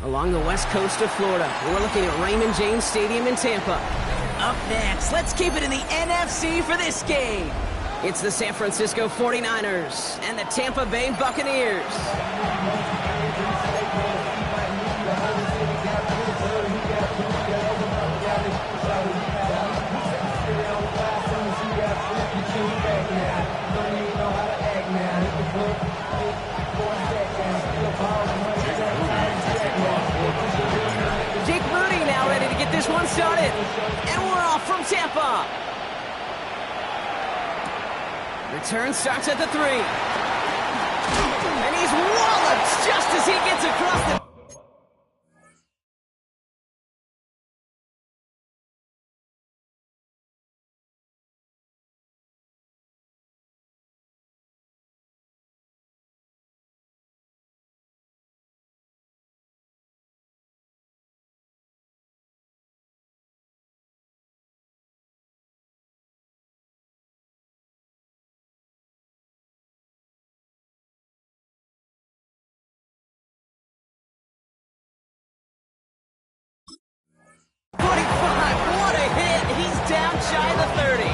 along the west coast of Florida. We're looking at Raymond James Stadium in Tampa. Up next, let's keep it in the NFC for this game. It's the San Francisco 49ers and the Tampa Bay Buccaneers. Jake Moody now ready to get this one started. And we're off from Tampa. Return starts at the 3. And he's walloped just as he gets across the... What a hit! He's down shy of the 30.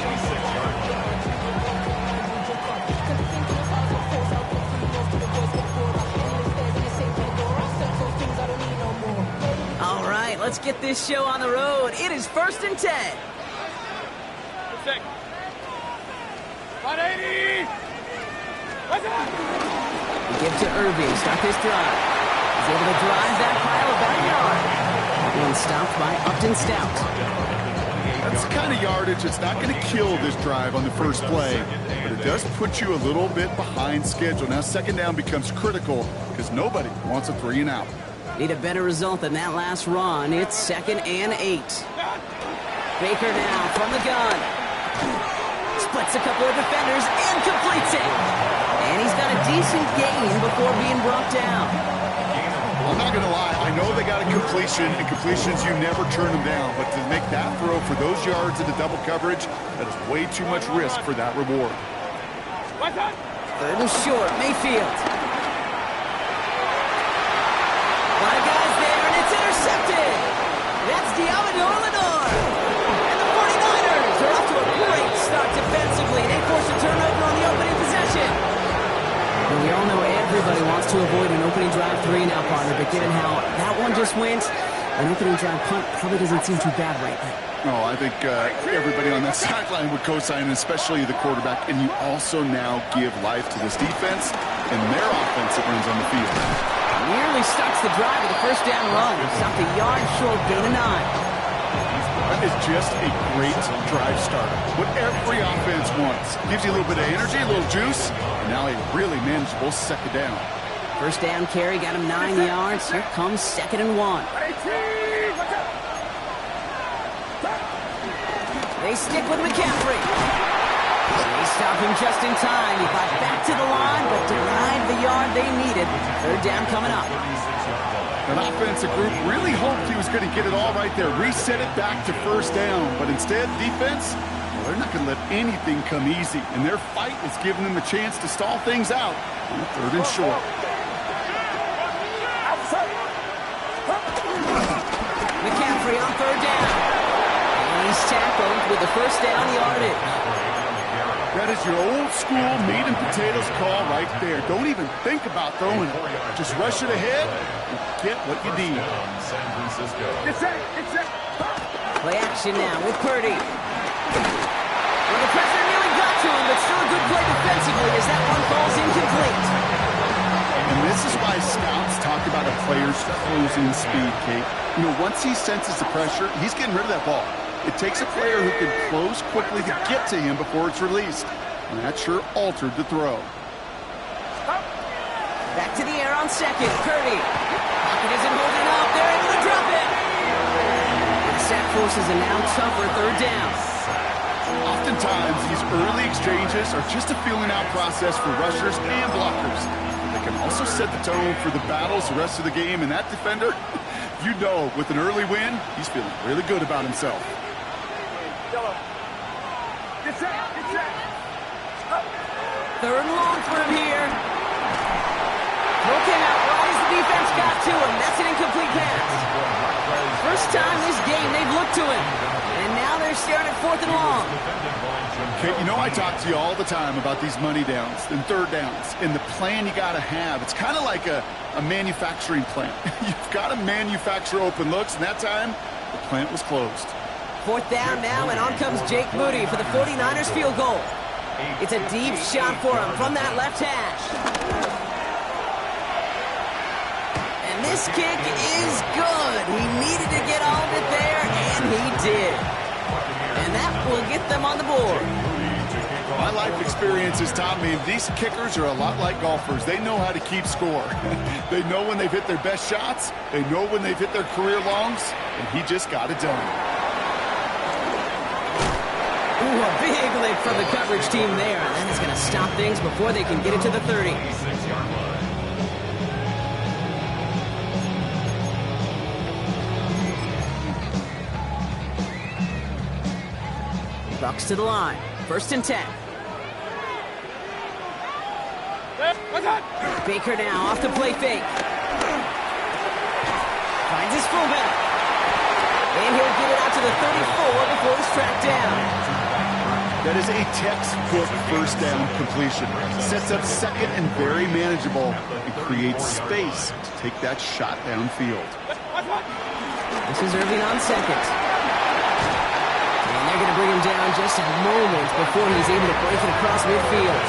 All right, let's get this show on the road. It is 1st and 10. 180! We give to Irving, start this drive. He's able to drive that pile about a yard. One stopped by Upton Stout. That's the kind of yardage that's not going to kill this drive on the first play, but it does put you a little bit behind schedule. Now second down becomes critical because nobody wants a 3 and out. Need a better result than that last run. It's 2nd and 8. Baker now from the gun. Splits a couple of defenders and completes it. And he's got a decent gain before being brought down. I'm not going to lie, I know they got a completion, and completions, you never turn them down. But to make that throw for those yards into double coverage, that is way too much risk for that reward. 3rd and short, Mayfield. A lot of guys there, and it's intercepted. That's Diamador Lenore. And the 49ers are off to a great start defensively. They force a turnover on the opening possession. Well, we all know everybody wants to avoid an opening drive 3 now, partner, but given how that one just went, an opening drive punt probably doesn't seem too bad right now. No, I think everybody on that sideline would co-sign, especially the quarterback, and you also now give life to this defense and their offense that runs on the field. Nearly starts the drive with a 1st down run. Stopped a yard short, gain of 9. That is just a great drive starter. What every offense wants. Gives you a little bit of energy, a little juice, and now a really manageable 2nd down. 1st down carry, got him 9 yards. Here comes 2nd and 1. They stick with McCaffrey. They stop him just in time. He got back to the line, but denied the yard they needed. 3rd down coming up. An offensive group really hoped he was going to get it all right there, reset it back to 1st down. But instead, defense, well, they're not going to let anything come easy. And their fight is giving them a chance to stall things out on 3rd and short. McCaffrey on 3rd down. And he's tackled with the 1st down yardage. That is your old school meat and potatoes call right there. Don't even think about throwing it. Just rush it ahead and get what you need. Play action now with Purdy. Well, the pressure nearly got to him, but still a good play defensively as that one falls incomplete. And this is why scouts talk about a player's closing speed, Kate. You know, once he senses the pressure, he's getting rid of that ball. It takes a player who can close quickly to get to him before it's released. And that sure altered the throw. Back to the air on 2nd. Purdy. Pocket isn't holding up. They're able to drop it. The sack forces a now tougher 3rd down. Oftentimes, these early exchanges are just a feeling out process for rushers and blockers. They can also set the tone for the battles the rest of the game. And that defender, you know, with an early win, he's feeling really good about himself. 3rd and long for him here. Broken out right as the defense got to him. That's an incomplete pass. look to him. And now they're staring at 4th and long. Okay, you know I talk to you all the time about these money downs and third downs and the plan you got to have. It's kind of like a manufacturing plant. You've got to manufacture open looks, and that time, the plant was closed. 4th down now, and on comes Jake Moody for the 49ers field goal. It's a deep shot for him from that left hash. And this kick is good. He needed to get all of it there, and he did. And that will get them on the board. My life experience has taught me these kickers are a lot like golfers. They know how to keep score. They know when they've hit their best shots. They know when they've hit their career longs, and he just got it done. Ooh, a big lick from the coverage team there. And that is going to stop things before they can get it to the 30. Bucks to the line. 1st and 10. Baker now off the play fake. Finds his fullback. And he'll get it out to the 34 before he's tracked down. That is a textbook first down completion. Sets up second and very manageable and creates space to take that shot downfield. This is Irving on second. And they're going to bring him down just a moment before he's able to break it across midfield.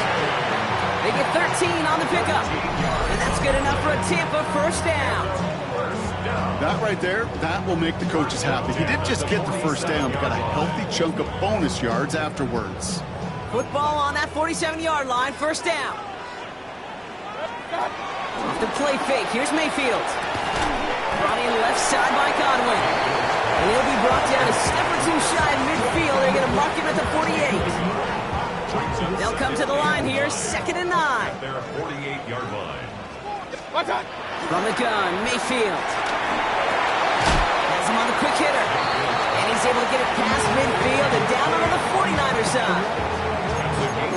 They get 13 on the pickup. And that's good enough for a Tampa first down. That right there, that will make the coaches happy. He didn't just get the first down, but got a healthy chunk of bonus yards afterwards. Football on that 47-yard line, 1st down. Off the play fake, here's Mayfield. Brought in left side by Godwin. And he'll be brought down a step or two shy of midfield. They're going to mark him at the 48. They'll come to the line here, 2nd and 9. Their 48-yard line. From the gun, Mayfield. Has him on the quick hitter. And he's able to get it past midfield and down on the 49er side.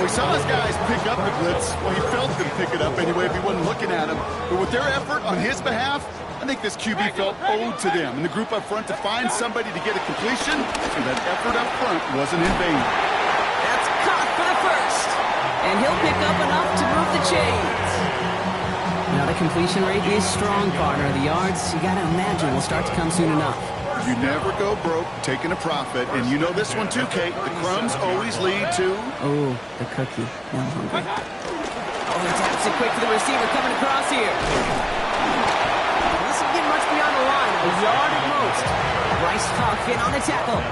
Well, we saw his guys pick up the blitz. Well, he felt them pick it up anyway if he wasn't looking at him. But with their effort on his behalf, I think this QB felt owed to them. And the group up front to find somebody to get a completion, so that effort up front wasn't in vain. That's caught for the first. And he'll pick up enough to move the chains. Now the completion rate is strong, partner. The yards, you got to imagine, will start to come soon enough. You never go broke taking a profit. And you know this one too, Kate. The crumbs always lead to... Oh, the cookie. Now I'm hungry. Oh, he taps it quick for the receiver coming across here. This will get much beyond the line. A yard at most. Bryce Huff in on the tackle.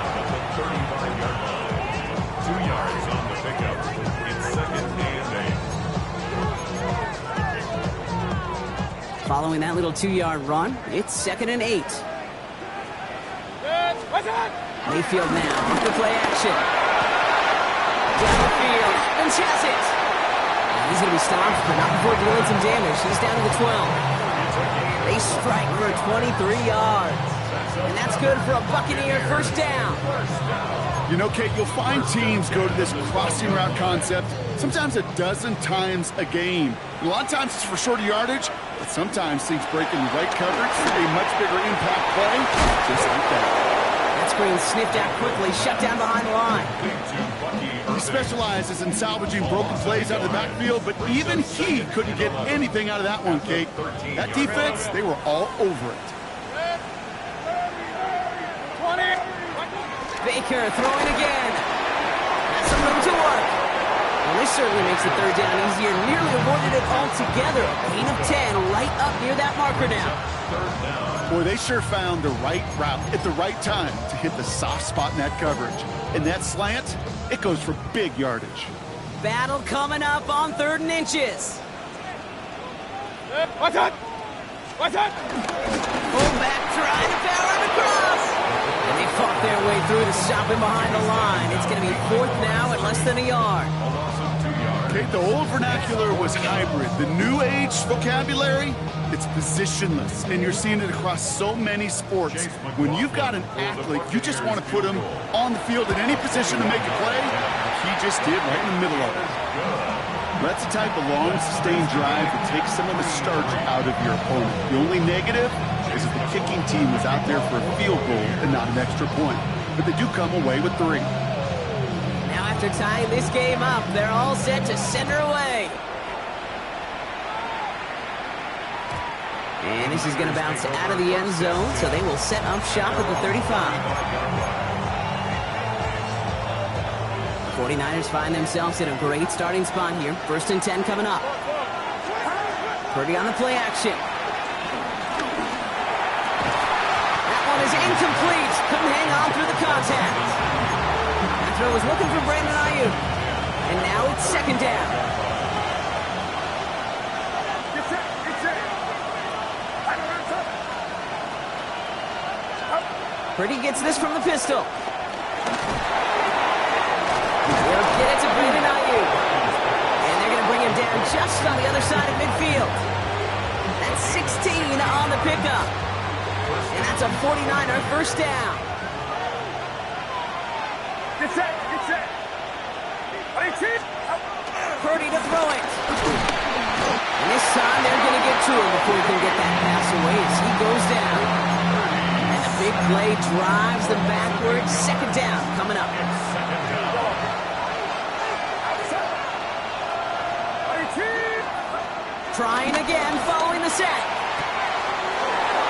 35-yard line. 2 yards on the pickup. It's 2nd and 8. Following that little 2-yard run, it's 2nd and 8. Mayfield now with the play action. Down the field, and has it. And he's going to be stopped, but not before doing some damage. He's down to the 12. They strike for 23 yards. And that's good for a Buccaneer first down. You know, Kate, you'll find teams go to this crossing route concept sometimes a dozen times a game. A lot of times it's for shorter yardage, but sometimes things break in the right coverage for a much bigger impact play, just like that. That screen sniffed out quickly, shut down behind the line. He specializes in salvaging broken plays out of the backfield, but even he couldn't get anything out of that one, Kate. That defense, they were all over it. Baker throwing again. That's some room to work. Well, this certainly makes the third down easier. Nearly avoided it altogether. Gain of 10 right up near that marker now. Boy, they sure found the right route at the right time to hit the soft spot in that coverage. And that slant, it goes for big yardage. Battle coming up on 3rd and inches. Fullback trying to power him across. And they fought their way through to stop him behind the line. It's going to be 4th now at less than a yard. Okay, the old vernacular was hybrid. The new age vocabulary, it's positionless. And you're seeing it across so many sports. When you've got an athlete, you just want to put him on the field in any position to make a play. He just did right in the middle of it. That's the type of long, sustained drive that takes some of the starch out of your opponent. The only negative is that the kicking team was out there for a field goal and not an extra point. But they do come away with 3. Now after tying this game up, they're all set to send her away. And this is going to bounce out of the end zone, so they will set up shop at the 35. 49ers find themselves in a great starting spot here. 1st and 10 coming up. Purdy on the play action. That one is incomplete. Couldn't hang on through the contact. That throw was looking for Brandon Ayuk. And now it's 2nd down. Purdy gets this from the pistol. They'll get it to Brandon Ayuk. And they're going to bring him down just on the other side of midfield. That's 16 on the pickup. And that's a 49er 1st down. Purdy to throw it. And this time they're going to get to him before he can get that pass away as he goes down. And the big play drives them backwards. 2nd down coming up. Trying again, following the sack.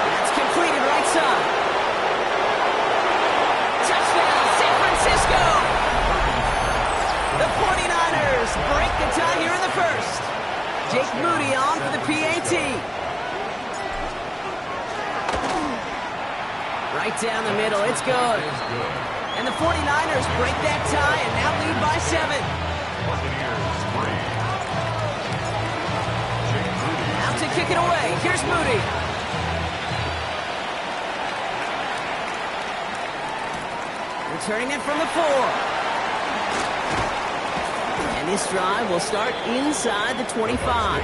That's completed right side. Touchdown, San Francisco! The 49ers break the tie here in the 1st. Jake Moody on for the PAT. Right down the middle, it's good. And the 49ers break that tie and now lead by 7. To kick it away. Here's Moody. Returning it from the 4. And this drive will start inside the 25.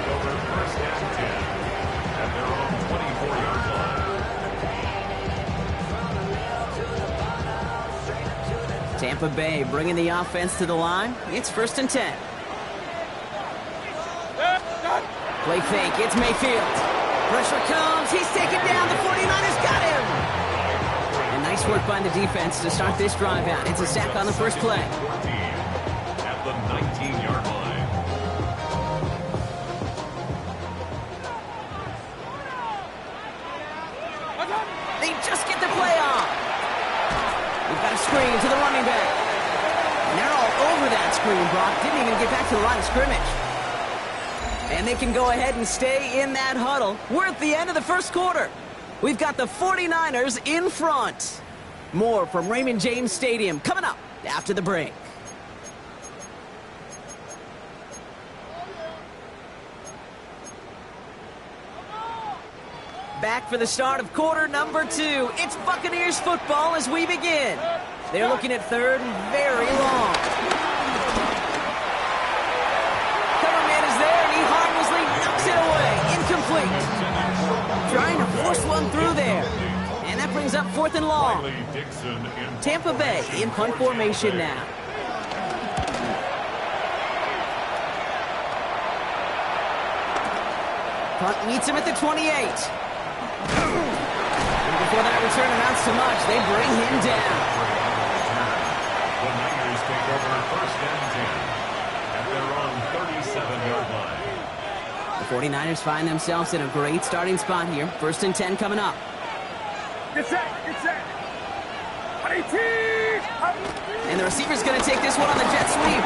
Tampa Bay bringing the offense to the line. It's 1st and 10. Play fake, it's Mayfield. Pressure comes, he's taken down, the 49ers got him! And nice work by the defense to start this drive out. It's a sack on the 1st play. At the 19-yard line. They just get the play off. We've got a screen to the running back. And they're all over that screen, Brock. Didn't even get back to the line of scrimmage. And they can go ahead and stay in that huddle. We're at the end of the 1st quarter. We've got the 49ers in front. More from Raymond James Stadium coming up after the break. Back for the start of quarter number 2. It's Buccaneers football as we begin. They're looking at 3rd and very long. Incomplete. Trying to force one through there. And that brings up 4th and long. Tampa Bay in punt formation now. Punt meets him at the 28. And before that return amounts to much, they bring him down. The Niners take over 1st and 10 at their own 37-yard line. The 49ers find themselves in a great starting spot here. 1st and 10 coming up. Get set, get set. And the receiver's going to take this one on the jet sweep.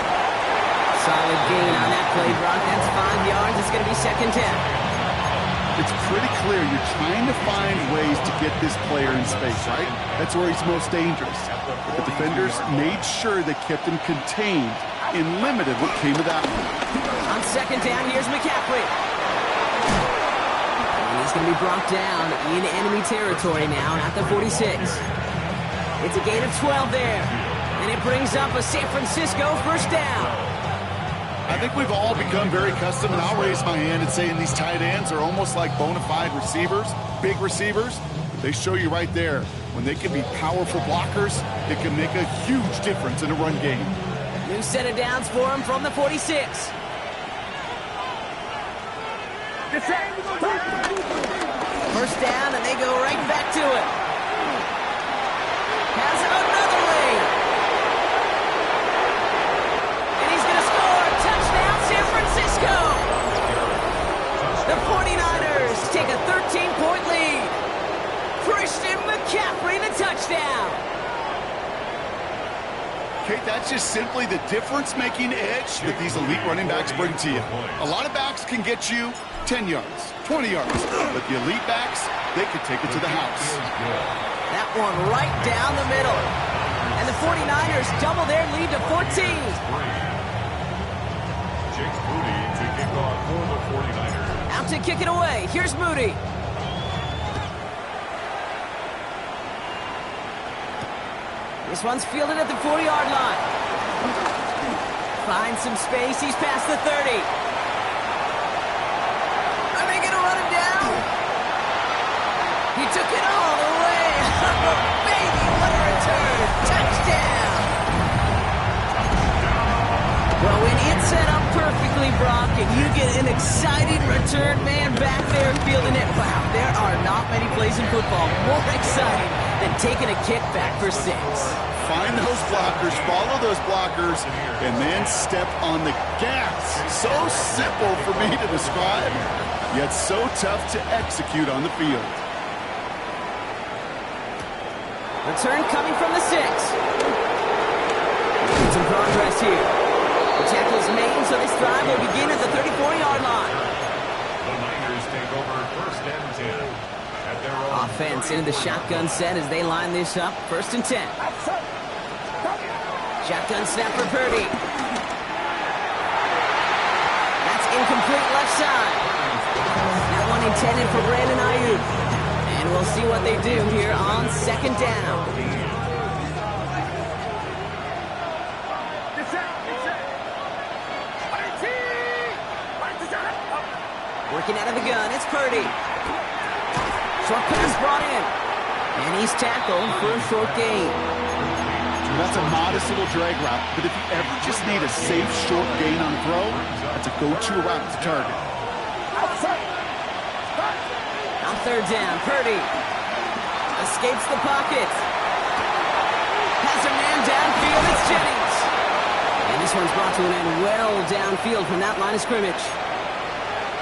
Solid gain on that play, Brock. That's 5 yards. It's going to be 2nd 10. It's pretty clear you're trying to find ways to get this player in space, right? That's where he's most dangerous. The defenders made sure they kept him contained and limited what came of that one. On 2nd down, here's McCaffrey. And he's going to be brought down in enemy territory now at the 46. It's a gain of 12 there. And it brings up a San Francisco 1st down. I think we've all become very accustomed, and I'll raise my hand and say these tight ends are almost like bona fide receivers, big receivers. They show you right there, when they can be powerful blockers, it can make a huge difference in a run game. New set of downs for him from the 46. First down, and they go right back to it. Has it another lead. And he's going to score. Touchdown, San Francisco. The 49ers take a 13-point lead. Christian McCaffrey, the touchdown. Kate, that's just simply the difference-making edge that these elite running backs bring to you. A lot of backs can get you 10 yards, 20 yards, but the elite backs, they can take it to the house. That one right down the middle. And the 49ers double their lead to 14. Jake Moody to kick off for the 49ers. Out to kick it away. Here's Moody. This one's fielded at the 40-yard line. Finds some space. He's past the 30. Are they going to run him down? He took it all the way. Oh, baby, what a return. Touchdown. Well, when it's set up perfectly, Brock, and you get an exciting return man back there fielding it, wow, there are not many plays in football more exciting than taking a kick back for 6. Find those blockers, follow those blockers, and then step on the gas. So simple for me to describe, yet so tough to execute on the field. Return coming from the 6. Some progress here. The tackle's made, so this drive will begin at the 34-yard line. The Niners take over first and 10. Offense into the shotgun set as they line this up. First and 10. Shotgun snap for Purdy. That's incomplete left side. That one intended for Brandon Ayuk. And we'll see what they do here on second down. Working out of the gun, it's Purdy. Short pass brought in. And he's tackled for a short gain. That's a modest little drag route, but if you ever just need a safe short gain on a throw, that's a go-to route to target. On third down, Purdy escapes the pocket. Has a man downfield, it's Jennings. And this one's brought to an end well downfield from that line of scrimmage.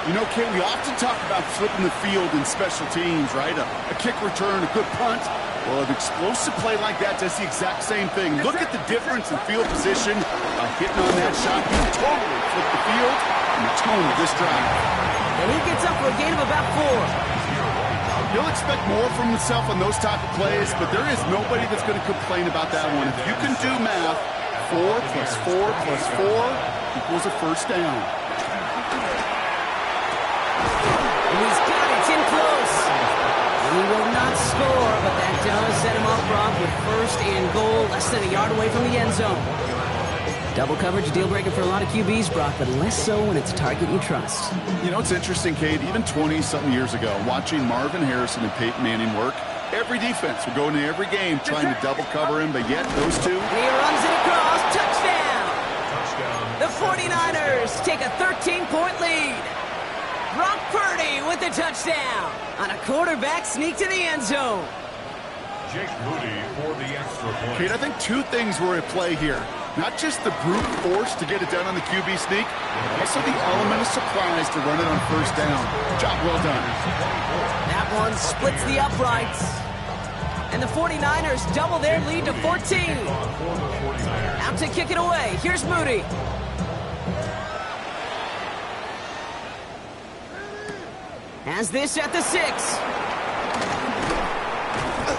You know, Kate, we often talk about flipping the field in special teams, right? A kick return, a good punt. Well, an explosive play like that does the exact same thing. Look at the difference in field position by hitting on that shot. He totally flipped the field and the tone of this drive. And he gets up for a gain of about 4. He'll expect more from himself on those type of plays, but there is nobody that's going to complain about that one. If you can do math, 4 plus 4 plus 4 equals a first down. And he's got it. It's in close. And he will not score, but that does set him up, Brock, with first and goal, less than a yard away from the end zone. Double coverage, deal breaker for a lot of QBs, Brock, but less so when it's a target you trust. You know, it's interesting, Kate, even 20-something years ago, watching Marvin Harrison and Peyton Manning work, every defense would go into every game trying to double cover him, but yet those two... He runs it across. Touchdown! The 49ers take a 13-point lead. Brock Purdy with the touchdown on a quarterback sneak to the end zone. Jake Moody for the extra point. Kate, I think two things were at play here. Not just the brute force to get it done on the QB sneak, but also the element of surprise to run it on first down. Job well done. That one splits the uprights. And the 49ers double their lead to 14. Out to kick it away. Here's Moody. Has this at the 6.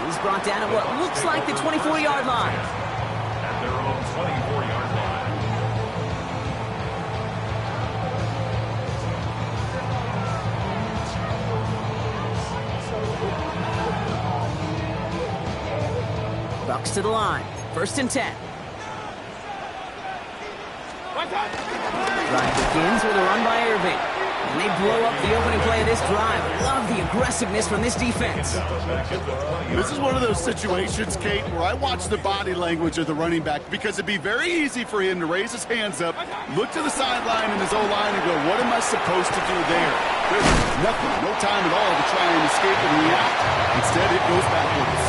He's brought down at what looks like the 24-yard line. At their own 24-yard line. Bucks to the line. First and 10. Drive begins with a run by Irving. And they blow up the opening play of this drive. Love the aggressiveness from this defense. This is one of those situations, Kate, where I watch the body language of the running back because it'd be very easy for him to raise his hands up, look to the sideline and his O-line and go, what am I supposed to do there? There's nothing, no time at all to try and escape and react. Instead, it goes backwards.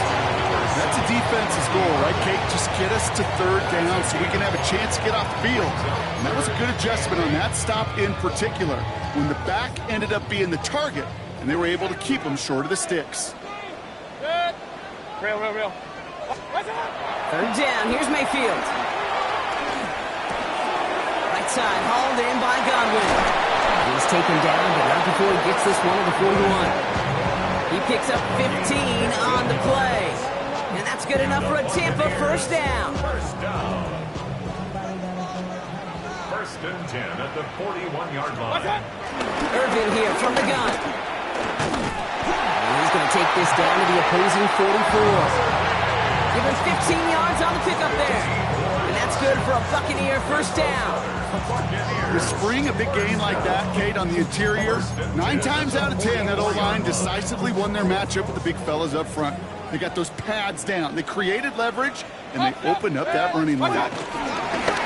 That's a defense's goal, right, Kate? Just get us to third down so we can have a chance to get off the field. And that was a good adjustment on that stop in particular, when the back ended up being the target, and they were able to keep him short of the sticks. Real. Third down, here's Mayfield. Right side, hauled in by Godwin. He's taken down, but not before he gets this one to the 41. He picks up 15 on the play. And that's good enough for a Tampa first down. First and 10 at the 41-yard line. Irvin here from the gun. And he's going to take this down to the opposing 44. Give him 15 yards on the pickup there. And that's good for a Buccaneer first down. To spring a big gain like that, Kate, on the interior, 9 times out of 10, that O-line decisively won their matchup with the big fellas up front. They got those pads down. They created leverage, and they opened up that running lane.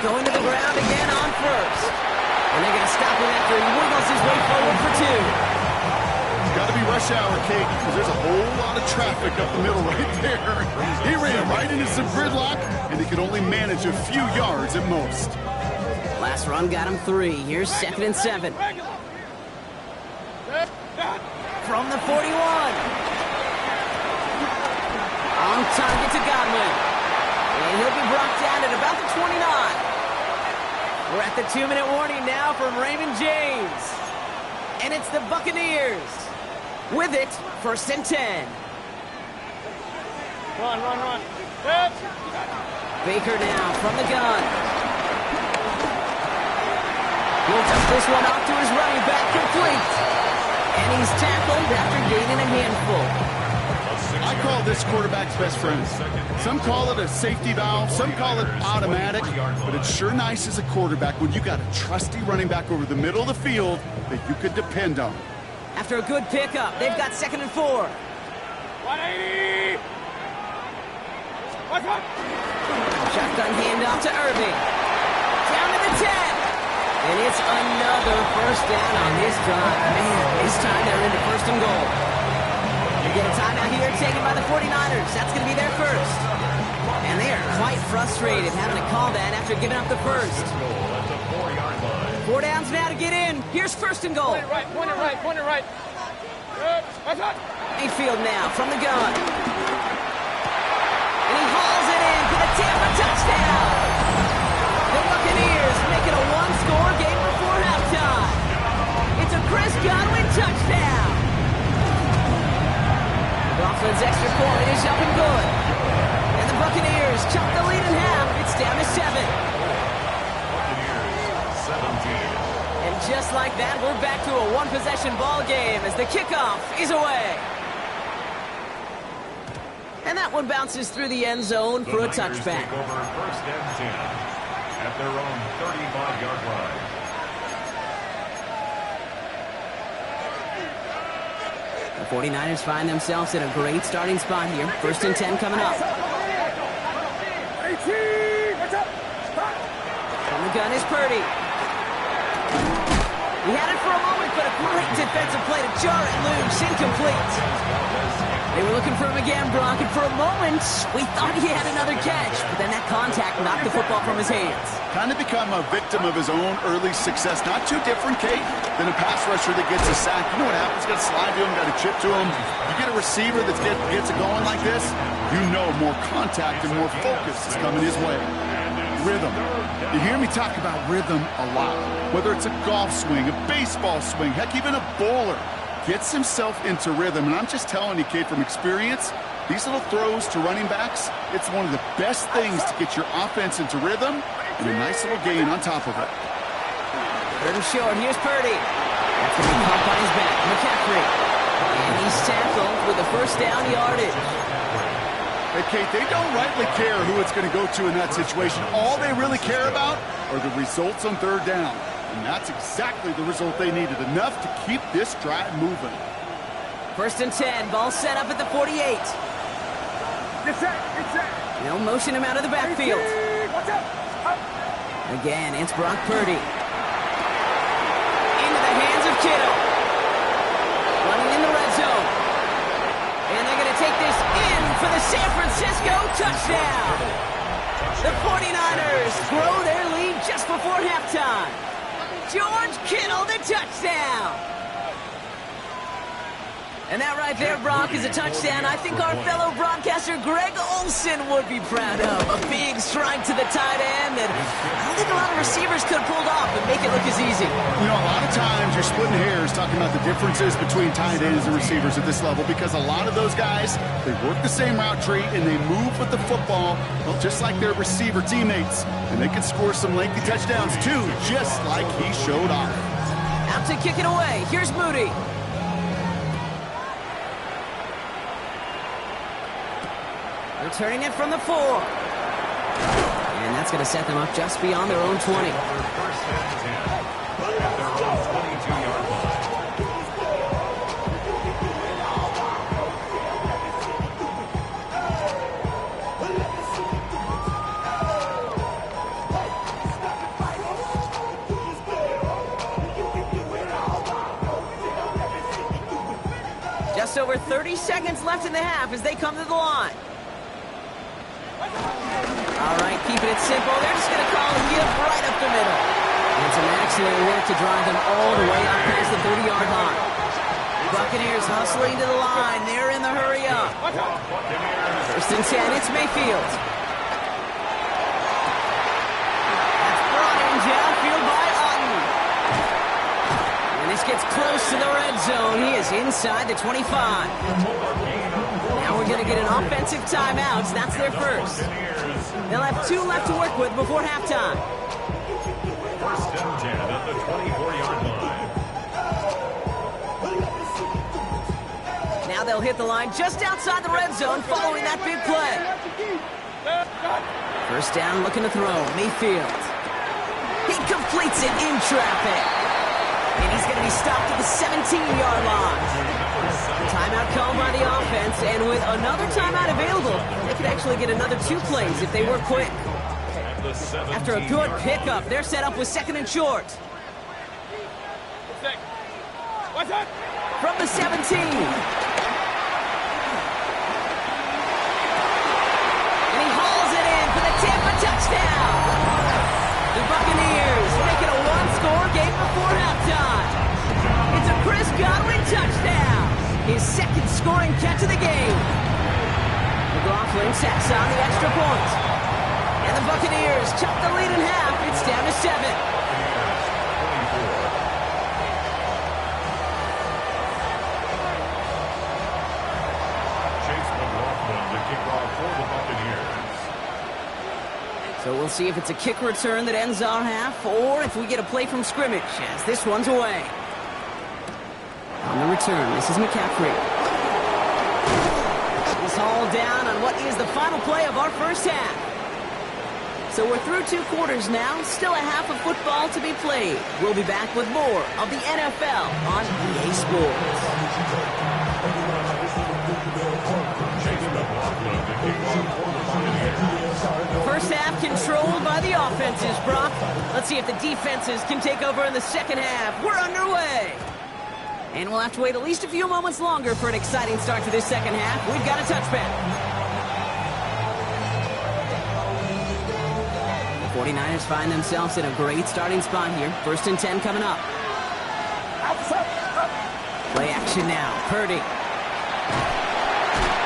Going to the ground again on first. And they're going to stop him after he wiggles his way forward for 2. It's got to be rush hour, Kate, because there's a whole lot of traffic up the middle right there. He ran right into some gridlock, and he could only manage a few yards at most. Last run got him 3. Here's 2nd and 7. From the 41. On target to Godwin. And he'll be brought down at about the 29. We're at the 2-minute warning now from Raymond James. And it's the Buccaneers. With it, 1st and 10. Run. Baker now from the gun. He'll toss this one off to his running back, complete. And he's tackled after gaining a handful. I call this quarterback's best friend. Some call it a safety valve, some call it automatic, but it's sure nice as a quarterback when you got a trusty running back over the middle of the field that you could depend on. After a good pickup, they've got 2nd and 4. 180! What's up? Shotgun handoff to Irving. Down to the 10. And it's another first down on this drive. Man, this time they're into 1st and goal. They get a timeout here taken by the 49ers. That's going to be their first. And they are quite frustrated having to call that after giving up the first. 4 downs now to get in. Here's 1st and goal. Point it right. Good. What's up? Mayfield now from the gun. And he hauls it in for the Tampa touchdown. The Buccaneers make it a 1-score game before halftime. It's a Chris Godwin touchdown. Coughlin's extra point is up and good. And the Buccaneers chop the lead in half. It's down to 7. Buccaneers, 17. And just like that, we're back to a one-possession ball game as the kickoff is away. And that one bounces through the end zone for a touchback. Take over 1st and 10 at their own 35-yard line. The 49ers find themselves in a great starting spot here. 1st and 10 coming up. From the gun is Purdy. He had it for a moment, but a great defensive play to jar it loose. Incomplete. They were looking for him again, Brock, and for a moment, we thought he had another catch, but then that contact knocked the football from his hands. Kind of become a victim of his own early success. Not too different, Kate, than a pass rusher that gets a sack. You know what happens? Got to slide to him, got to chip to him. You get a receiver that gets it going like this, you know more contact and more focus is coming his way. Rhythm. You hear me talk about rhythm a lot. Whether it's a golf swing, a baseball swing, heck, even a bowler gets himself into rhythm. And I'm just telling you, Kate, from experience, these little throws to running backs, it's one of the best things to get your offense into rhythm and a nice little gain on top of it. 3rd and short. Here's Purdy. That's going to be caught by his back. McCaffrey. And he's tackled with the 1st down yardage. Hey, Kate, they don't rightly care who it's going to go to in that situation. All they really care about are the results on 3rd down. And that's exactly the result they needed. Enough to keep this drive moving. 1st and 10. Ball set up at the 48. Get set. They'll motion him out of the backfield. What's up? Again, it's Brock Purdy. Into the hands of Kittle. this in for the San Francisco touchdown. The 49ers grow their lead just before halftime. George Kittle, the touchdown. And that right there, Brock, is a touchdown I think our fellow broadcaster Greg Olsen would be proud of. A big strike to the tight end that I don't think a lot of receivers could have pulled off and make it look as easy. You know, a lot of times you're splitting hairs talking about the differences between tight ends and receivers at this level because a lot of those guys, they work the same route tree and they move with the football, well, just like their receiver teammates. And they can score some lengthy touchdowns too, just like he showed off. Out to kick it away. Here's Moody. Returning it from the 4. And that's going to set them up just beyond their own 20. First and 10 at their own 22-yard line. Just over 30 seconds left in the half as they come to the line. All right, keeping it simple. They're just going to call a give right up the middle. And some excellent work to drive them all the way up past the 30-yard line. Buccaneers hustling to the line. They're in the hurry up. First and 10, it's Mayfield. That's brought in downfield by Otten. And this gets close to the red zone. He is inside the 25. Now we're going to get an offensive timeout. That's their first. They'll have 2 left to work with before halftime. First and 10 at the 24-yard line. Now they'll hit the line just outside the red zone following that big play. First down, looking to throw. Mayfield. He completes it in traffic. And he's going to be stopped at the 17-yard line. Timeout called by the offense, and with another timeout available, they could actually get another 2 plays if they were quick. After a good pickup, they're set up with second and short. From the 17. And he hauls it in for the Tampa touchdown. The Buccaneers make it a 1-score game before halftime. It's a Chris Godwin touchdown. His second scoring catch of the game. McLaughlin sacks on the extra point. And the Buccaneers chop the lead in half. It's down to 7. Chase McLaughlin to kick off for the Buccaneers. So we'll see if it's a kick return that ends our half or if we get a play from scrimmage as this one's away. On the return, this is McCaffrey. He's hauled down on what is the final play of our first half. So we're through 2 quarters now, still a half of football to be played. We'll be back with more of the NFL on EA Sports. First half controlled by the offenses, Brock. Let's see if the defenses can take over in the second half. We're underway. And we'll have to wait at least a few moments longer for an exciting start to this second half. We've got a touchback. The 49ers find themselves in a great starting spot here. First and 10 coming up. Play action now. Purdy.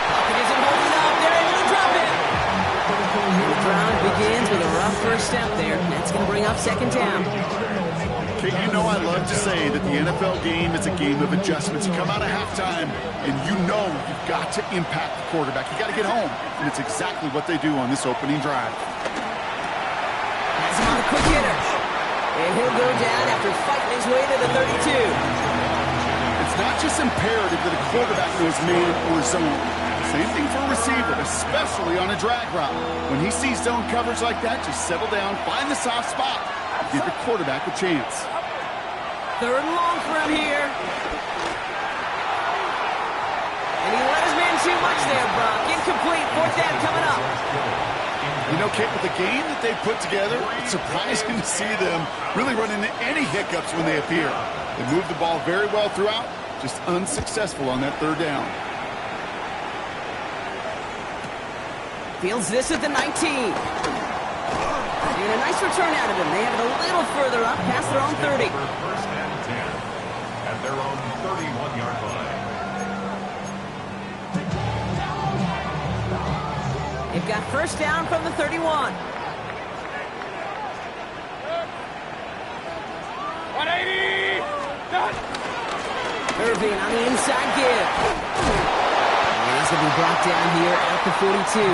Pocket isn't holding up. They're able to drop it. And the drive begins with a rough first step there. That's going to bring up second down. Okay, you know I love to say that the NFL game is a game of adjustments. You come out of halftime, and you know you've got to impact the quarterback. You got to get home, and it's exactly what they do on this opening drive. Has him on a quick hitter. And he'll go down after fighting his way to the 32. It's not just imperative that a quarterback knows man or zone. Same thing for a receiver, especially on a drag route. When he sees zone coverage like that, just settle down, find the soft spot. Give the quarterback a chance. Third and long for him here. And he let his man too much there, Brock. Incomplete. Fourth down coming up. You know, Kate, with the game that they put together, it's surprising to see them really run into any hiccups when they appear. They move the ball very well throughout, just unsuccessful on that third down. Fields this at the 19. And a nice return out of him. They have it a little further up, past their own 30. First and 10 at their own 31-yard line. They've got first down from the 31. 180! Done! Irving on the inside give. And he's going to be brought down here at the 42.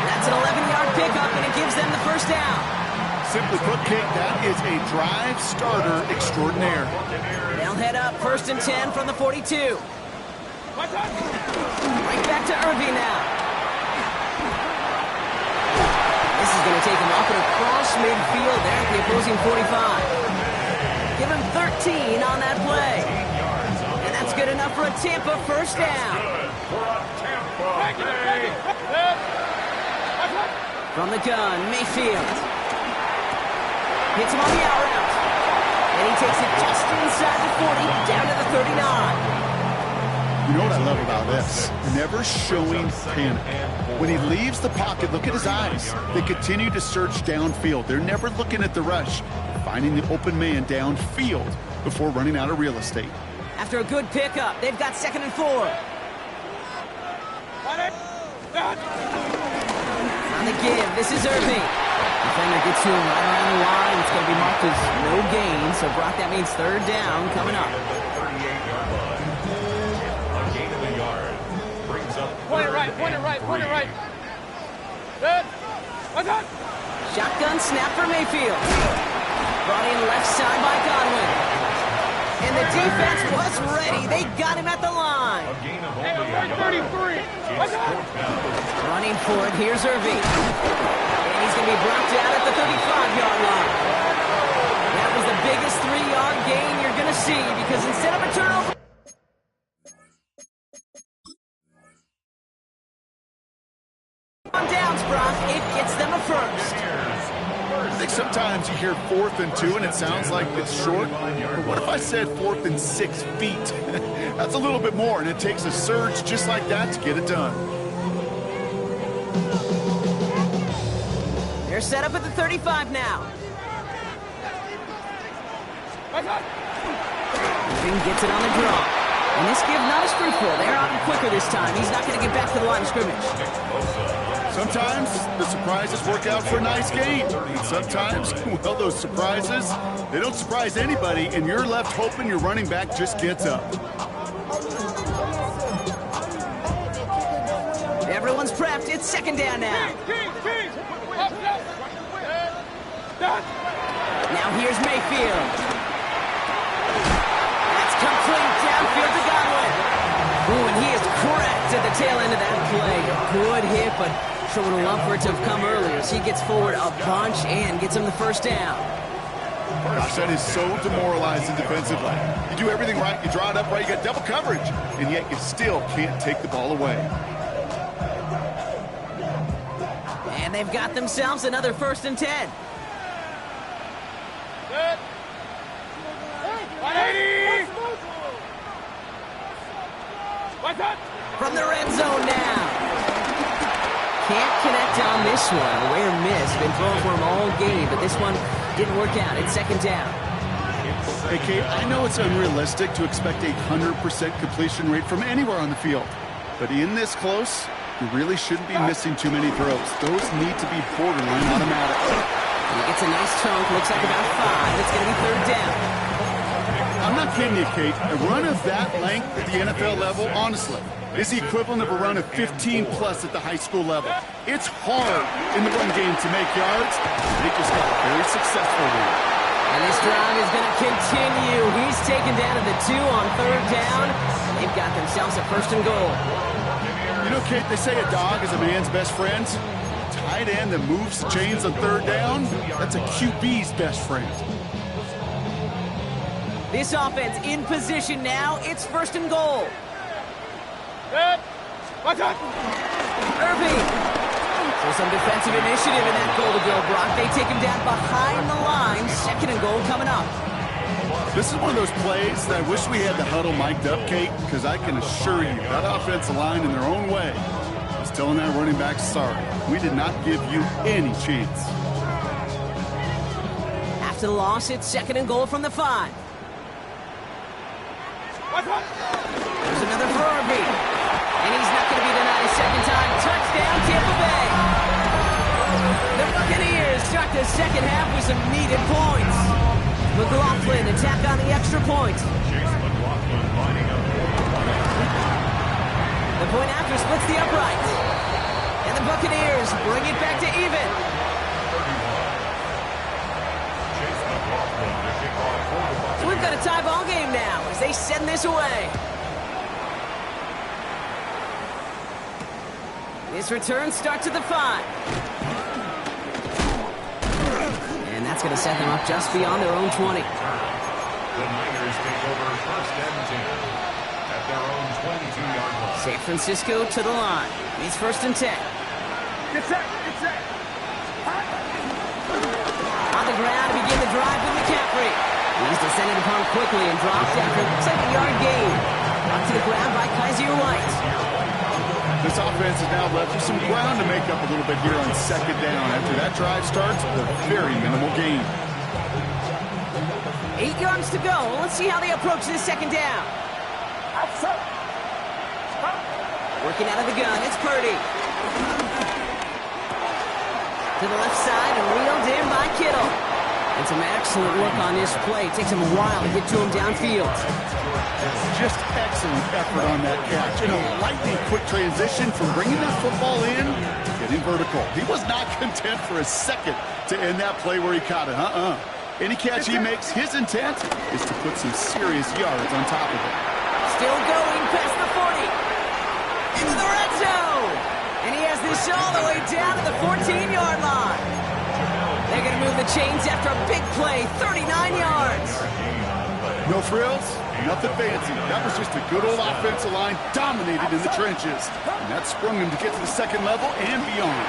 That's an 11-yard pickup, and it gives them the first down. Simply put, Kate, that is a drive starter extraordinaire. They'll head up first and 10 from the 42. What's up? Right back to Irving now. This is going to take him up and across midfield there at the opposing 45. Give him 13 on that play. And that's good enough for a Tampa first down. From the gun, Mayfield. Hits him on the out route. And he takes it just inside the 40, down to the 39. You know what I love about this? Never showing panic. When he leaves the pocket, look at his eyes. They continue to search downfield. They're never looking at the rush. Finding the open man downfield before running out of real estate. After a good pickup, they've got 2nd and 4. On the give, this is Irving. Defender gets to him right around the line. It's going to be marked as no gain. So, Brock, that means third down coming up. 38-yard line. A gain of a yard. Brings up Point it right, point it right, point it right. Good. What's up? Shotgun snap for Mayfield. Brought in left side by Godwin. And the defense was ready. They got him at the line. a gain of Hey, only I'm right 33. What's up? Running for it, here's Irving. And he's going to be brought down at the 35-yard line. That was the biggest 3-yard gain you're going to see because instead of a turnover, on downs, Brock, it gets them a first. I think sometimes you hear 4th and 2 and it sounds like it's short. But what if I said 4th and 6 feet? That's a little bit more, and it takes a surge just like that to get it done. They're set up at the 35 now. What's up? Irving gets it on the draw. And this give not as fruitful. They're out and quicker this time. He's not going to get back to the line of scrimmage. Sometimes the surprises work out for a nice game. And sometimes, well, those surprises, they don't surprise anybody, and you're left hoping your running back just gets up. Everyone's prepped. It's 2nd down now. King. Up, up. Done. Now here's Mayfield. That's complete downfield to Godwin. Ooh, and he is cracked at the tail end of that play. Good hit, but sure would have loved for it to have come earlier. So he gets forward a bunch and gets him the first down. Gosh, that is so demoralizing defensively. You do everything right, you draw it up right, you got double coverage, and yet you still can't take the ball away. And they've got themselves another 1st and 10. Good. 180. What's up? From the red zone now. Can't connect on this one. A rare miss. Been throwing for him all game, but this one didn't work out. It's 2nd down. Hey, Kate, I know it's unrealistic to expect a 100% completion rate from anywhere on the field. But in this close, you really shouldn't be missing too many throws. Those need to be borderline automatic. He gets a nice chunk. Looks like about 5. It's going to be 3rd down. I'm not kidding you, Kate. A run of that length at the NFL level, honestly, is the equivalent of a run of 15-plus at the high school level. It's hard in the run game to make yards. They just got a very successful one. And this drive is going to continue. He's taken down to the 2 on 3rd down. They've got themselves a 1st and goal. You know, Kate, they say a dog is a man's best friend. Tight end that moves the chains on 3rd down, that's a QB's best friend. This offense in position now. It's 1st and goal. Good. What's up? Irving. So some defensive initiative in that goal to go, Brock. They take him down behind the line. 2nd and goal coming up. This is one of those plays that I wish we had the huddle mic'd up, Kate, because I can assure you that offensive line in their own way is telling that running back, sorry, we did not give you any chance. After the loss, it's 2nd and goal from the 5. There's another Farabee. And he's not going to be denied a second time. Touchdown, Tampa Bay. The Buccaneers start the second half with some needed points. McLaughlin attack on the extra point. Chase McLaughlin lining up. The point after splits the upright. And the Buccaneers bring it back to even. 31. Chase McLaughlin to kick off for the Buccaneers. So we've got a tie ball game now as they send this away. This return starts at the 5. And that's going to set them up just beyond their own 20. The Niners take over 1st and 10 at their own 22-yard line. San Francisco to the line. It's 1st and 10. Get set. On the ground to begin the drive with McCaffrey. He's descended upon quickly and dropped after looks like a yard gain. Up to the ground by Kaiser White. This offense is now left with some ground to make up a little bit here on 2nd down. After that drive starts, a very minimal gain. 8 yards to go. Let's see how they approach this 2nd down. Working out of the gun, it's Purdy. To the left side and reeled in by Kittle. And some excellent work on this play. It takes him a while to get to him downfield. Just excellent effort on that catch. And a lightning quick transition from bringing that football in to getting vertical. He was not content for a second to end that play where he caught it. Any catch he makes, his intent is to put some serious yards on top of it. Still going past the 40. Into the red zone. And he has this all the way down to the 14-yard line. They're going to move the chains after a big play, 39 yards. No frills, nothing fancy. That was just a good old offensive line dominated in the trenches. And that sprung him to get to the 2nd level and beyond.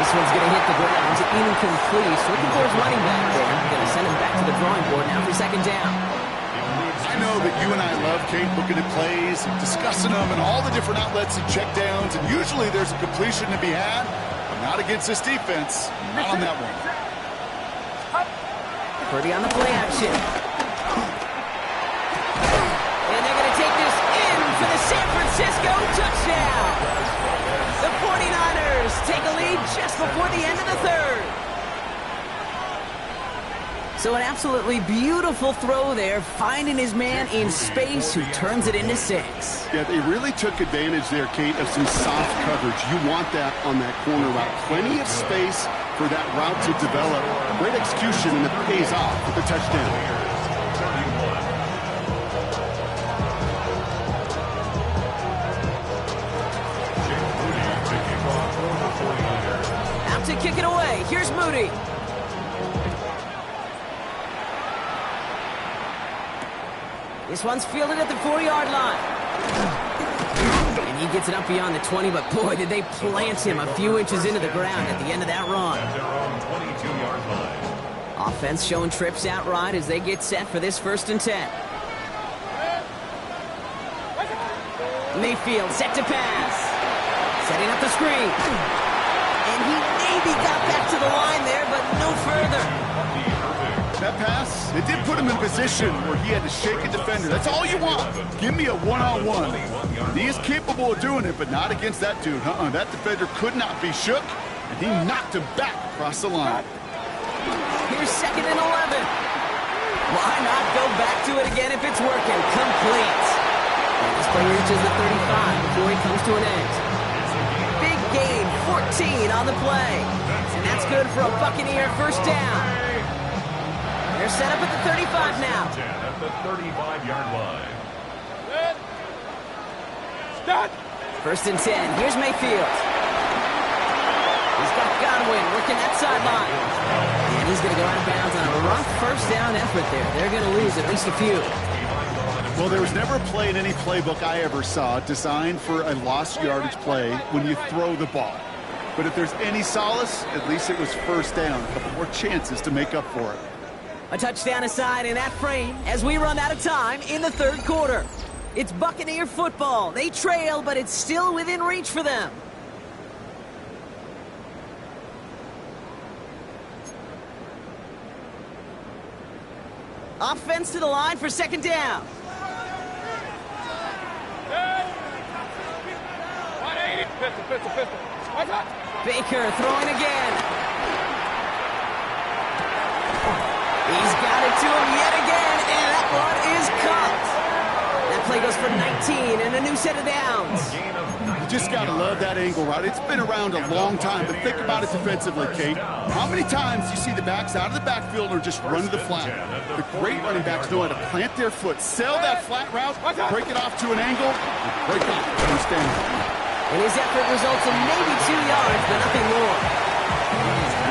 This one's going to hit the ground. Incomplete. Looking for his running back there. Going to send him back to the drawing board now for 2nd down. I know that you and I love, Kate, looking at plays, discussing them, and all the different outlets and checkdowns, and usually there's a completion to be had, but not against this defense. Not on that one. Purdy on the play action. And they're going to take this in for the San Francisco touchdown. The 49ers take a lead just before the end of the 3rd. So an absolutely beautiful throw there, finding his man in space who turns it into 6. Yeah, they really took advantage there, Kate, of some soft coverage. You want that on that corner route. Plenty of space for that route to develop. Great execution, and it pays off with the touchdown. Out to kick it away. Here's Moody. This one's fielded at the 4-yard line. And he gets it up beyond the 20, but boy, did they plant him a few inches into the ground at the end of that run. At their own 22-yard line. Offense showing trips outright as they get set for this 1st and 10. Mayfield set to pass. Setting up the screen. And he maybe got back to the line there, but no further. That pass, it did put him in a position where he had to shake a defender. That's all you want. Give me a one-on-one. He is capable of doing it, but not against that dude. That defender could not be shook, and he knocked him back across the line. Here's 2nd and 11. Why not go back to it again if it's working? Complete. And this play reaches the 35 before he comes to an end. Big gain, 14 on the play. And that's good for a Buccaneer 1st down. They're set up at the 35 now. At the 35-yard line. Start. 1st and 10. Here's Mayfield. He's got Godwin working that sideline. And he's going to go out of bounds on a rough 1st down effort there. They're going to lose at least a few. Well, there was never a play in any playbook I ever saw designed for a lost yardage play when you throw the ball. But if there's any solace, at least it was 1st down. A couple more chances to make up for it. A touchdown aside in that frame as we run out of time in the 3rd quarter. It's Buccaneer football. They trail, but it's still within reach for them. Offense to the line for second down. 180. Pistol. Watch out. Baker throwing again. He's got it to him yet again, and that one is caught. That play goes for 19 and a new set of downs. You just got to love that angle route. It's been around a long time, but think about it defensively, Kate. How many times do you see the backs out of the backfield or just run to the flat? The great running backs know how to plant their foot, sell that flat route, break it off to an angle, and break off the first down. And his effort results in maybe 2 yards, but nothing more.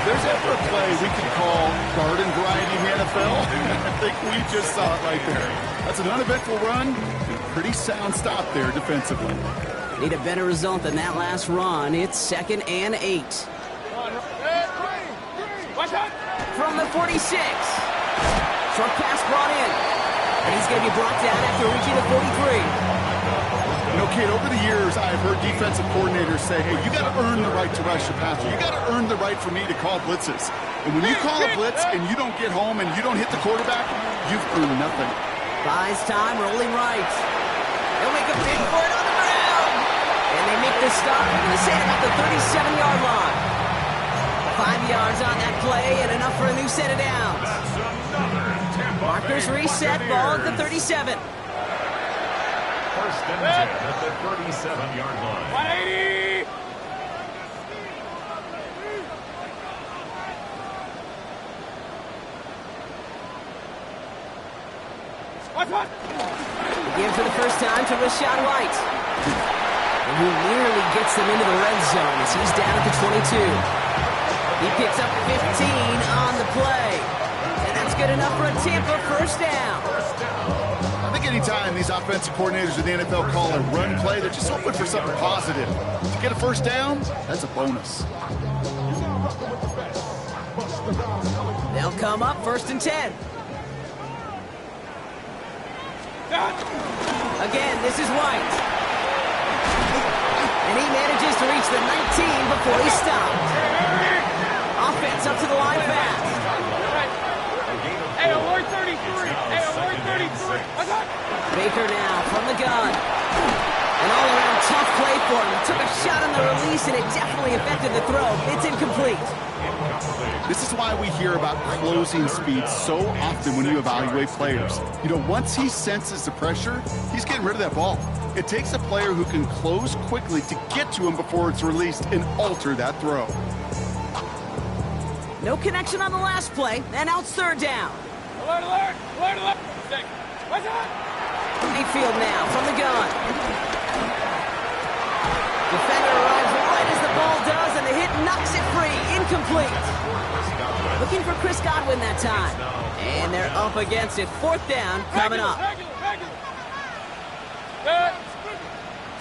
If there's ever a play we could call garden variety in the NFL, I think we just saw it right there. That's an uneventful run, and pretty sound stop there defensively. Need a better result than that last run. It's 2nd and 8. Watch out. From the 46. Short pass brought in. And he's going to be brought down after reaching the 43. You know, Kate, over the years, I've heard defensive coordinators say, hey, you got to earn the right to rush the passer. You got to earn the right for me to call blitzes. And when you call a blitz and you don't get home and you don't hit the quarterback, you've earned nothing. Buys time, rolling right. They'll make a big for it on the ground. And they make the stop. I'm going to say about the 37-yard line. 5 yards on that play and enough for a new set of downs. Markers reset, ball at the 37. First and 10 at the 37-yard line. 180. Watch out. Again for the first time to Rachaad White. And he nearly gets them into the red zone as he's down at the 22. He picks up 15 on the play. And that's good enough for a Tampa first down. I think anytime these offensive coordinators in the NFL call a run play, they're just hoping for something positive. To get a first down, that's a bonus. They'll come up 1st and 10. Again, this is White. And he manages to reach the 19 before he stopped. Offense up to the line fast. Hey, alert 33. Hey, alert 33. Watch out. Baker now from the gun. An all-around tough play for him. He took a shot on the release, and it definitely affected the throw. It's incomplete. This is why we hear about closing speed so often when you evaluate players. You know, once he senses the pressure, he's getting rid of that ball. It takes a player who can close quickly to get to him before it's released and alter that throw. No connection on the last play, and now it's 3rd down. Alert, alert. Alert, alert. Watch out. Mayfield now from the gun. Defender arrives right as the ball does, and the hit knocks it free. Incomplete. Looking for Chris Godwin that time. And they're up against it. 4th down coming up. Regular. Good.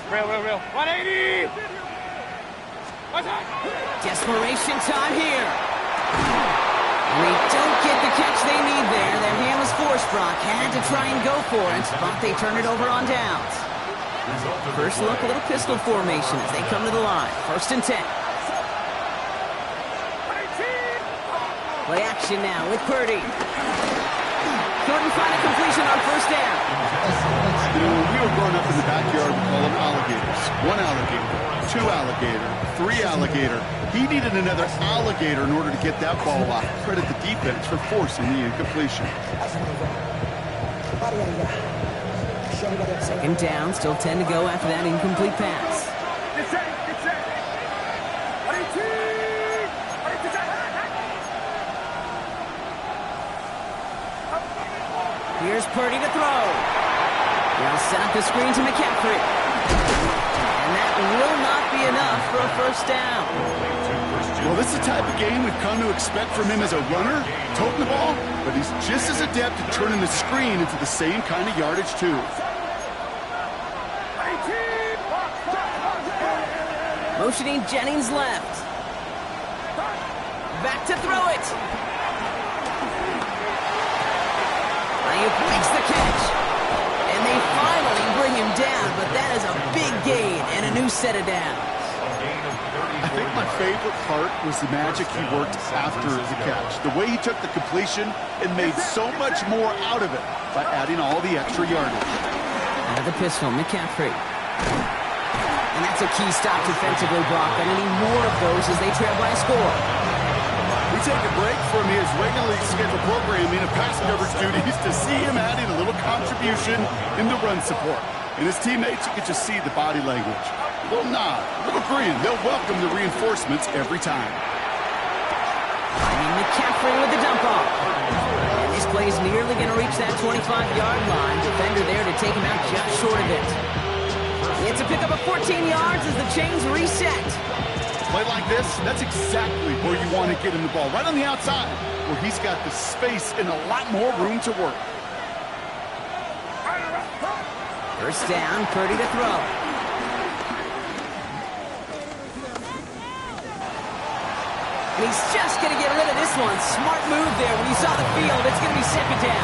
Real. 180. Watch out. Desperation time here. They don't get the catch they need there. Their hand was forced. Brock had to try and go for it, but they turn it over on downs. First look, a little pistol formation as they come to the line. 1st and 10. Play action now with Purdy. Couldn't find a completion on 1st down. You know, when we were growing up in the backyard, we call them alligators. 1 alligator, 2 alligator, 3 alligator. He needed another alligator in order to get that ball off. Credit the defense for forcing the incompletion. 2nd down, still 10 to go after that incomplete pass. Here's Purdy to throw. They'll set up the screen to McCaffrey. And that will not be enough for a 1st down. Well, this is the type of game we've come to expect from him as a runner, toting the ball, but he's just as adept at turning the screen into the same kind of yardage, too. Motioning Jennings left. Back to throw it. Ayuk makes the catch. And they finally bring him down, but that is a big gain and a new set of downs. I think my favorite part was the magic he worked after the catch. The way he took the completion and made so much more out of it by adding all the extra yardage. Out of the pistol, McCaffrey. And that's a key stop defensively, Brock. And they need more of those as they trail by a score. We take a break from his regularly scheduled programming of pass coverage duties to see him adding a little contribution in the run support. And his teammates, you can just see the body language. A little nod, a little grin. They'll welcome the reinforcements every time. Finding McCaffrey with the dump off. And this play is nearly going to reach that 25-yard line. Defender there to take him out just short of it. It's a pickup of 14 yards as the chains reset. Play like this, that's exactly where you want to get him the ball. Right on the outside, where he's got the space and a lot more room to work. First down, Purdy to throw. And he's just going to get rid of this one. Smart move there. When you saw the field, it's going to be second down.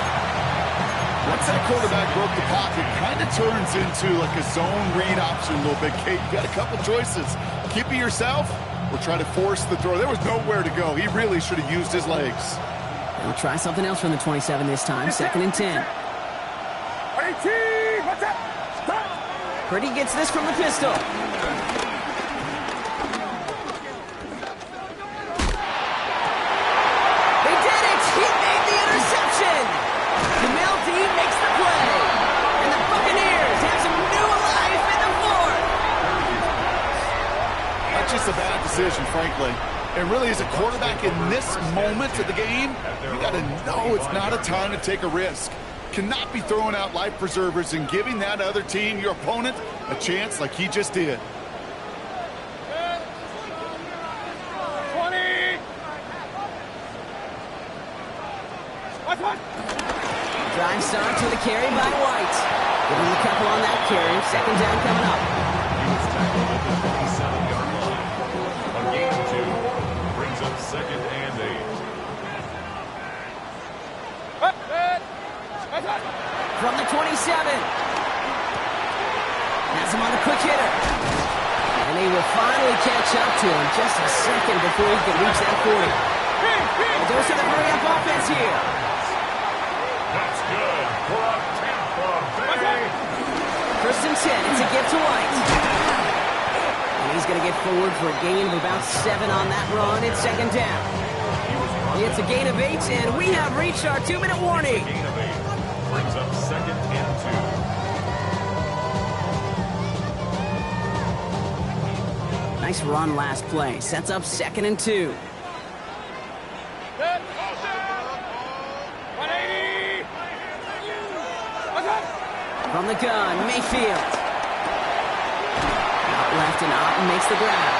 Once that quarterback broke the pocket, kind of turns into like a zone read option a little bit. Kate, you got a couple choices. Keep it yourself or try to force the throw. There was nowhere to go. He really should have used his legs. We'll try something else from the 27 this time. Second and 10. Purdy gets this from the pistol. They did it! He made the interception! Jamel Dean makes the play. And the Buccaneers have some new life in the fourth. That's just a bad decision, frankly. And really, as a quarterback in this moment of the game, you got to know it's not a time to take a risk. Cannot be throwing out life preservers and giving that other team, your opponent, a chance like he just did. 20! Drive starts with a carry by White. Give him a couple on that carry. Second down coming up. He was tackled at the 57-yard line. A gain of 2 brings up second and 8. From the 27. Has him on the quick hitter. And he will finally catch up to him just a second before he can reach that 40. The dose of the hurry-up offense here. That's good for a Tampa Bay. First and 10. It's a gift to White. And he's going to get forward for a gain of about 7 on that run. It's second down. It's a gain of 8, and we have reached our 2-minute warning. Gain of 8 brings up second and 2. Nice run last play. Sets up second and 2. 180! From the gun, Mayfield. Out left and Otten makes the grab.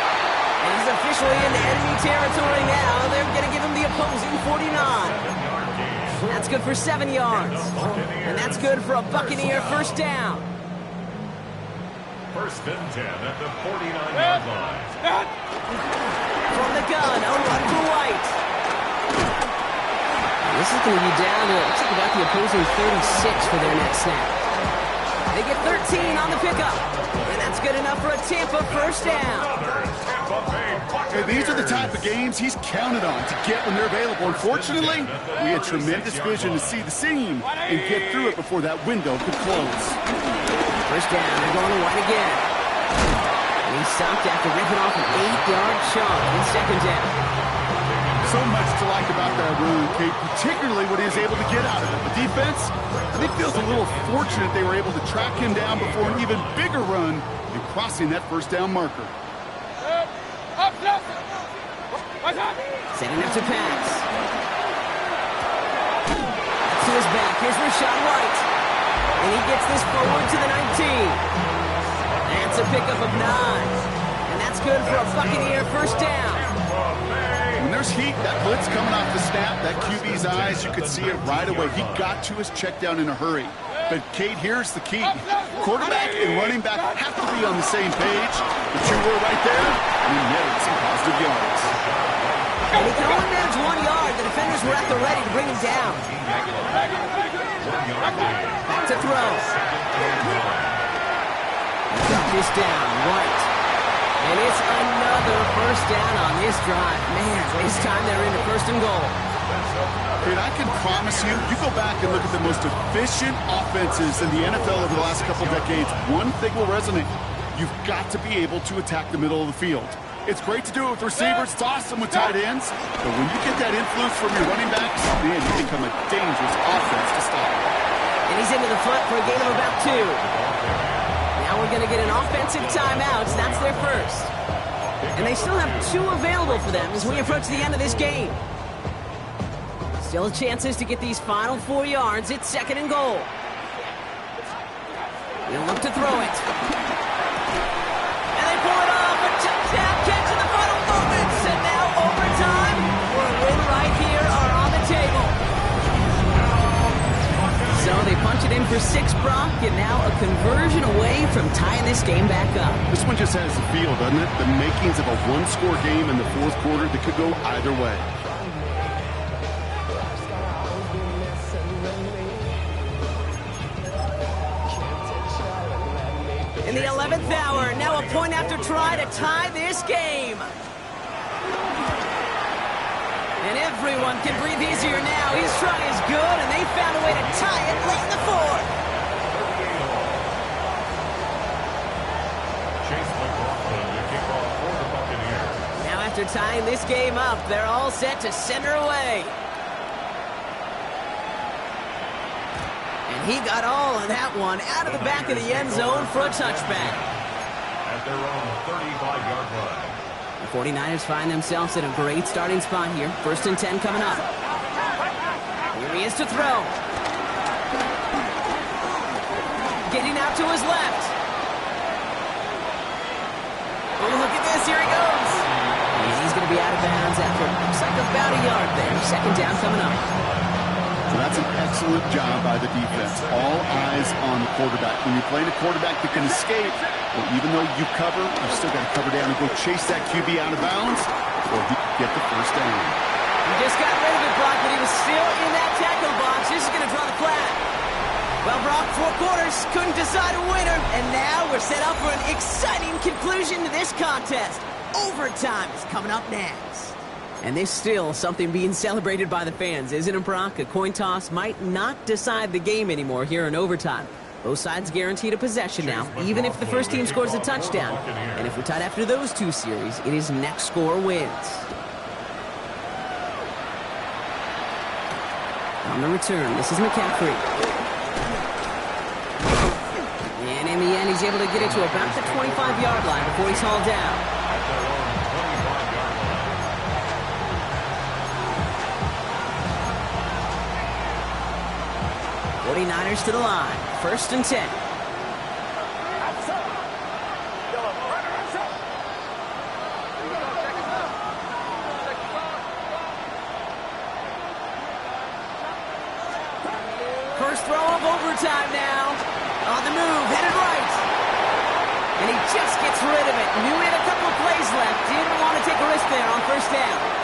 And he's officially into enemy territory now. They're going to give him the opposing 49. That's good for 7 yards. And that's good for a Buccaneer first down. First and 10 at the 49-yard line. From the gun, a run for White. This is going to be down to, looks like about the opposing 36 for their next snap. They get 13 on the pickup. And that's good enough for a Tampa first down. Hey, these are the type of games he's counted on to get when they're available. Unfortunately, we had tremendous vision to see the seam and get through it before that window could close. First down, they're going to White again. And he stopped after ripping off an 8-yard chunk in second down. So much to like about that run, Kate, particularly what he was able to get out of it. The defense, I think, feels a little fortunate they were able to track him down before an even bigger run and crossing that first down marker. Setting up to pass. To his back, here's Rachaad White. And he gets this forward to the 19. That's a pickup of 9. And that's good for a Buccaneer first down. When there's heat, that blitz coming off the snap, that QB's eyes, you could see it right away. He got to his check down in a hurry. But, Kate, here's the key. Quarterback and running back have to be on the same page. The two were right there, and he netted some positive yards. And he can only manage 1 yard. The defenders were at the ready to bring him down. Back to throw. this down. White. And it's another first down on this drive. Man, this time they're into first and goal. And I can promise you, you go back and look at the most efficient offenses in the NFL over the last couple decades, one thing will resonate. You've got to be able to attack the middle of the field. It's great to do it with receivers. It's awesome with tight ends. But when you get that influence from your running backs, man, you become a dangerous offense to stop. And he's into the front for a gain of about 2. Now we're going to get an offensive timeout. That's their first. And they still have 2 available for them as we approach the end of this game. Still chances to get these final 4 yards. It's second and goal. He'll look to throw it. And they pull it off. A touchdown catch in the final moments. And now overtime or a win right here are on the table. So they punch it in for 6, Brock, and now a conversion away from tying this game back up. This one just has the feel, doesn't it? The makings of a one-score game in the fourth quarter that could go either way. In the 11th hour, now a point after try to tie this game. And everyone can breathe easier now. His try is good, and they found a way to tie it late in the fourth. Chase McLaughlin to kick off for the Buccaneers. Now after tying this game up, they're all set to center away. And he got all of that one out of the back of the end zone for a touchback. At their own 35-yard line. The 49ers find themselves in a great starting spot here. First and 10 coming up. Here he is to throw. Getting out to his left. Oh, look at this. Here he goes. He's going to be out of bounds after looks like about a yard there. Second down coming up. So that's an excellent job by the defense. All eyes on the quarterback. When you're playing a quarterback that can escape, well, even though you cover, you still got to cover down and go chase that QB out of bounds, or he can get the first down. He just got rid of it, Brock, but he was still in that tackle box. This is going to draw the flag. Well, Brock, 4 quarters, couldn't decide a winner, and now we're set up for an exciting conclusion to this contest. Overtime is coming up next. And there's still something being celebrated by the fans, isn't it, Brock? A coin toss might not decide the game anymore here in overtime. Both sides guaranteed a possession now, even if the first team scores a touchdown. And if we're tied after those 2 series, it is next score wins. On the return, this is McCaffrey. And in the end, he's able to get it to about the 25-yard line before he's hauled down. 49ers to the line. First and 10. First throw of overtime now. On the move, headed right. And he just gets rid of it. Knew he had a couple of plays left. Didn't want to take a risk there on first down.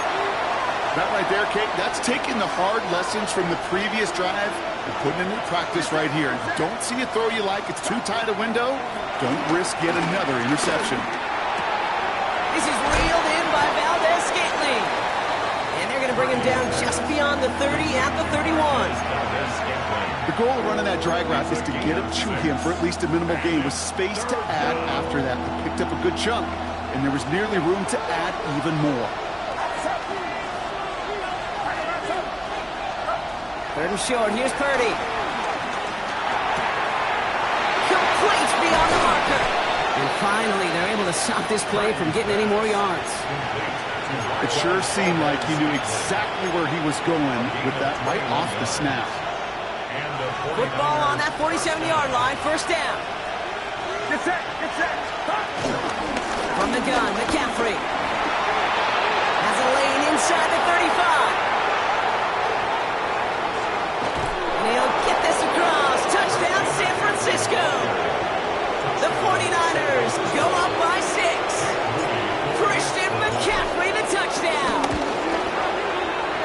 That right there, Kate, that's taking the hard lessons from the previous drive and putting it into practice right here. Don't see a throw you like. It's too tight a window. Don't risk yet another interception. This is reeled in by Valdez-Scantling. And they're going to bring him down just beyond the 30 at the 31. The goal of running that drag route is to get it to him for at least a minimal gain with space to add after that. They picked up a good chunk, and there was nearly room to add even more. Third and short. Here's Purdy. Complete beyond the marker. And finally, they're able to stop this play from getting any more yards. It sure seemed like he knew exactly where he was going with that right off the snap. Football on that 47-yard line. First down. Get set. Get set. From the gun, McCaffrey. Has a lane inside the 35. He'll get this across. Touchdown, San Francisco. The 49ers go up by 6. Christian McCaffrey, the touchdown.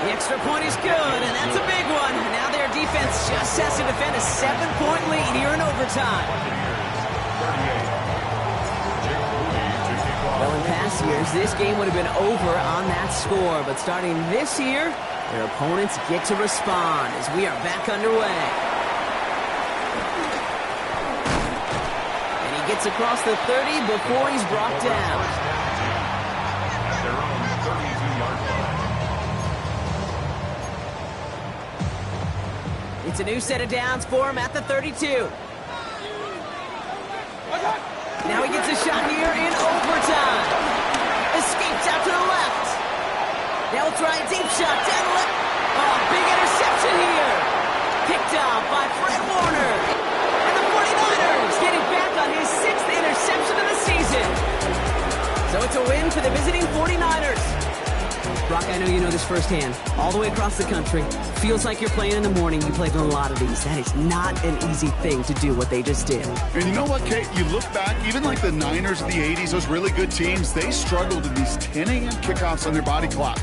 The extra point is good, and that's a big one. Now their defense just has to defend a 7-point lead here in overtime. past years, this game would have been over on that score. But starting this year, their opponents get to respond as we are back underway. And he gets across the 30 before he's brought down. At their own 32-yard line. It's a new set of downs for him at the 32. Now he gets a shot here in overtime. Escapes out to the left. Now we'll try a deep shot down the left. Oh, big interception here. Picked off by Fred Warner. And the 49ers getting back on his 6th interception of the season. So it's a win for the visiting 49ers. Brock, I know you know this firsthand. All the way across the country. Feels like you're playing in the morning. You played in a lot of these. That is not an easy thing to do what they just did. And you know what, Kate? You look back, even like the Niners of the 80s, those really good teams, they struggled in these 10 a.m. kickoffs on their body clock.